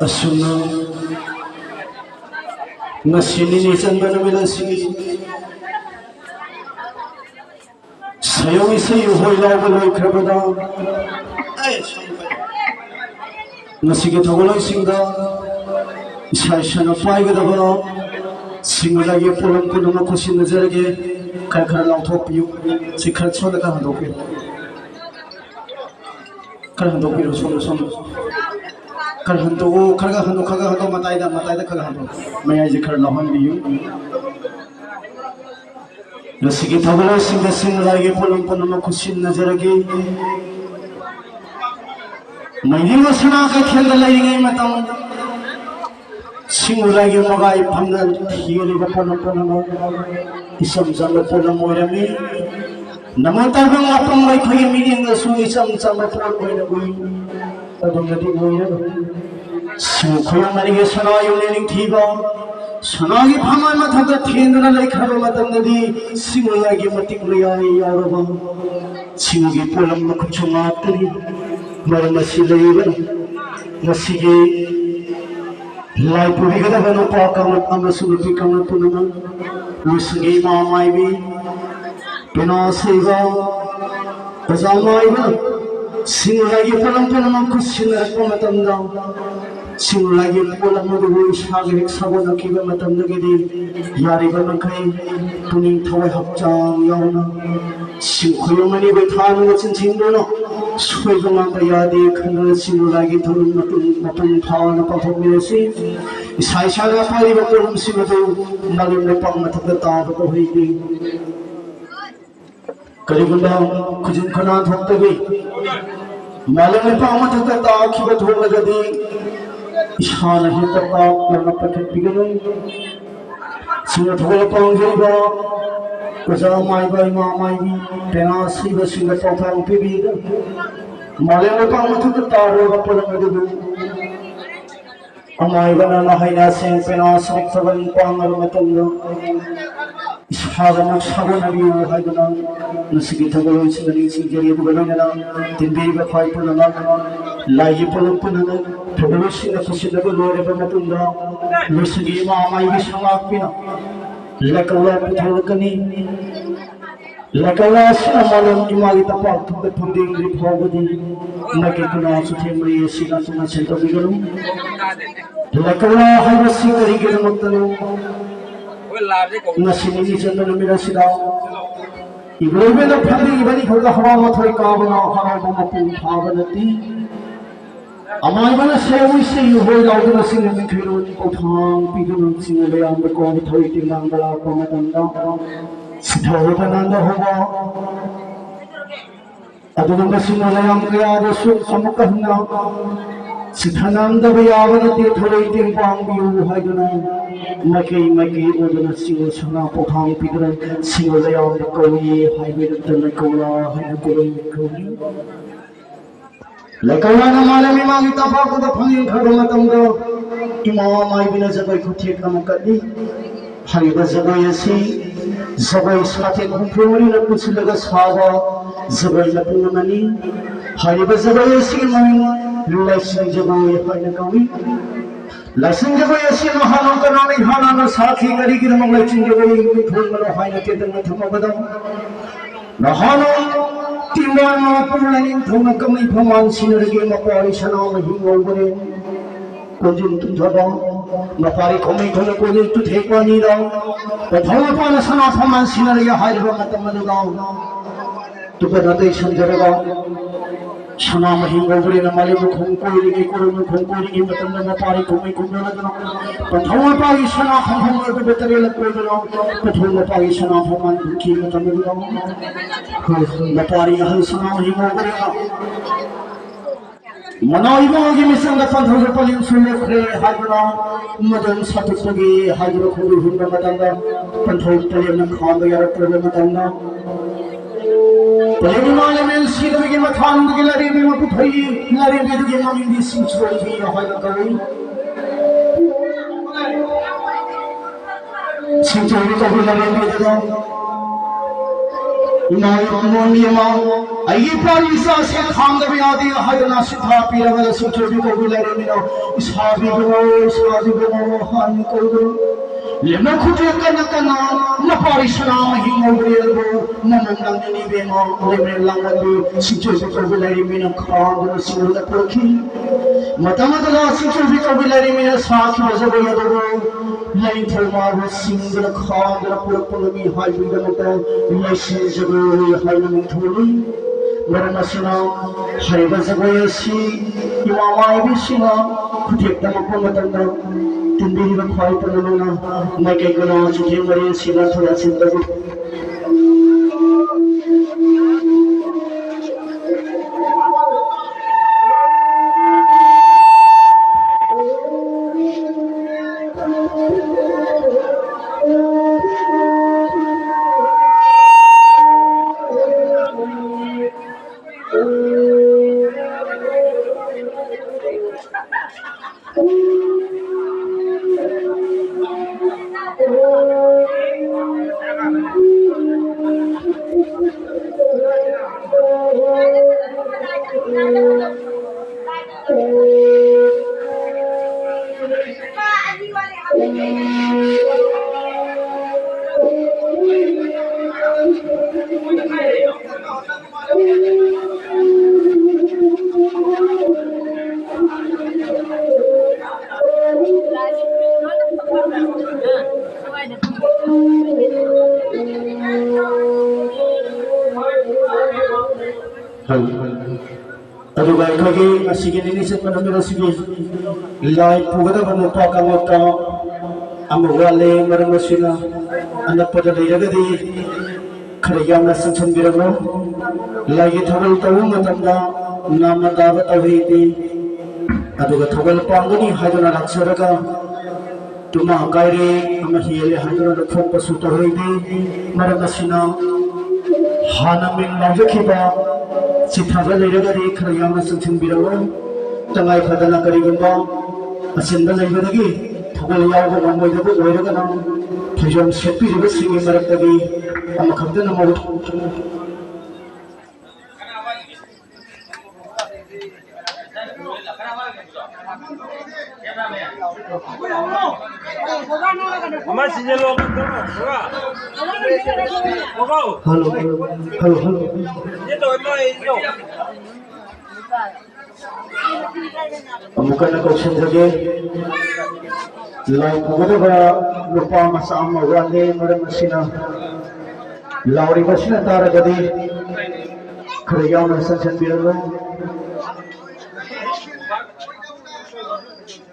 Asuna nasini ni sanbana milasi sayo isayo hoila baloi krabada nasige thogoloi singda isai sana paigada singla ye polam punama khushi nazarage khara lauthok piu sikhar choda ka handopi kar handopi ro som kar hando khaga matai da khaga hando maya je khar lahan biu nasige thogoloi singla ye polam punama khushi nazarage mayi masana ka khel lai ngai matam singula ge magai phamna thiyoli ba polam isam jam polam moirami namata bang apam mai khoi meeting la su isam jam polam moira gui adong gadi moira su khoya mari ge sana yone ning thiba sana gi phamai ma thaka thendra lai kharo matam nadi singula ge matik riyai yaroba singi polam ma khunga tari maramasi leiba nasige lai puri kada bano pa kamat amasu pi kamat punama usgi ma mai bi pina seva kazamai ba sinulagi polam punama kusinara pamatamda sinulagi polam du shagrik sabona kiba matamda gedi yari ba makai tuning thawai hapchang yauna singkhoyomani be thanu chinchingdono suigama bayade khana sinulagi thun matun thana pathomesi isai saga pari ba polam simatu malum le pang mathaka ta ba hoigi karigunda khujin khana thoktabi malum le pang mathaka ta khiba tholagadi ishana hitata lama pathat biganu singa thol pang jeba kaza mai bai ma mai bi pena siba singa thotha upi bi malum le pang mathaka ta ro ba polam gadu amai bana na haina sing pena srik saban pangar matamda ishaga na shago na bi haidana nasigi thagalo sinani sinjeri bu galana tinbe ba phai punana lai polam punana thagalo singa khusina bu lore ba matamda nasigi ma mai bi sangak pina lakala putholkani lakala sina malam imagi tapak thuk thunding ri phogadi nake kuna suthemri sina tuna sento bigalu lakala haibasi karigel matanu nasini chandana mira sida iglobe na phandi ibani khoga hawa mathoi kabana hawa mapu thabanati amai bana sewi se hoi laudana singani khiro ni kothang pigunu singale am ko thoi tinang bala pamatanda sithawdananda hoba adunga singale am kaya rasul samukahna sithananda bayavanati thoi ting pang biu haidana maki odana singo sana pothang pigran singo layam koi haibedana kola haina koi koi lakawa na malami ma mita pa ko da phangin kharo matamda imam ai bina jabai khuthek na makali hariba zabai asi zabai sate kumprori na pusilaga sawa zabai na punamani hariba zabai asi mami laising zabai haina kawi laising zabai asi no hano kanami hana na sakhi kari kira mang laising zabai thon mano haina ketan na thamabada na hano timana pulanin thona kamai phaman sinarge mapari sana mahingo bare konjun tunjaba mapari komai thona konjun tu thekani da thona pana sana phaman sinarge haiba matamanu da tu banate sanjaraga sana mahingo bare na male mukhum koiri ki koru mukhum koiri ki matamna mapari komai kumna da thona pai sana phaman tu betare la koru da thona pai sana phaman ki matamnu da mapari hal sana mahingo bare Manawibangi misang napanthol palim sulefre hajra madan satutagi hajra khuru hunda madanga panthol palim na khamba yara prabha madanga palim male men sidagi mathan gi lari be maputhai lari be gi mamin di sinchoi hi hajra kawi sinchoi ko lari be da Nayamoniama, Ayipalisa said Hangaviadi, Hayana Sitha, Piravala Sutriko Villarimino, Ishabigo, Hanko, Lemakutana, Naparishana, Himobilbo, Namangani Bemo, Lemelangabi, Sutriko Villarimino, Kong, Sula Koki, Matamala Sutriko Villarimino, Saki was a way of the world. Lain therma was single cog the Purpulami Hybrid relations of Highland Tuli, Maranasina, Hibazawayasi, Yamai Vishina, could take them upon the thunder, to be the quiet Panamana, Makagana, Chimari, Sina to us in the book. Adugai kagi asigin ini sepanjang rasigi lain pugada penumpang kamota amwale maramasina anak pada daerah di kerajaan nasional biramo lagi thawal tahu matanda nama dapat awiti aduga thawal pangguni hajuna raksaraga tuma kairi amahiyale hajuna rakfong pasuta awiti maramasina hanamin lajakiba Sithaga Liragari, Krayama Santin Biro, Tangai Padana Karigamba, Asenda Lagagi, Tagalayaga, one way the Wayagana, Pajam Shepi, singing Marakagi, Amakabdana Mode. Hello. Bukan aku sendiri. Lain beberapa lupa masa amal wali meremasina. Lauri masina tara jadi kerja masa sendiri.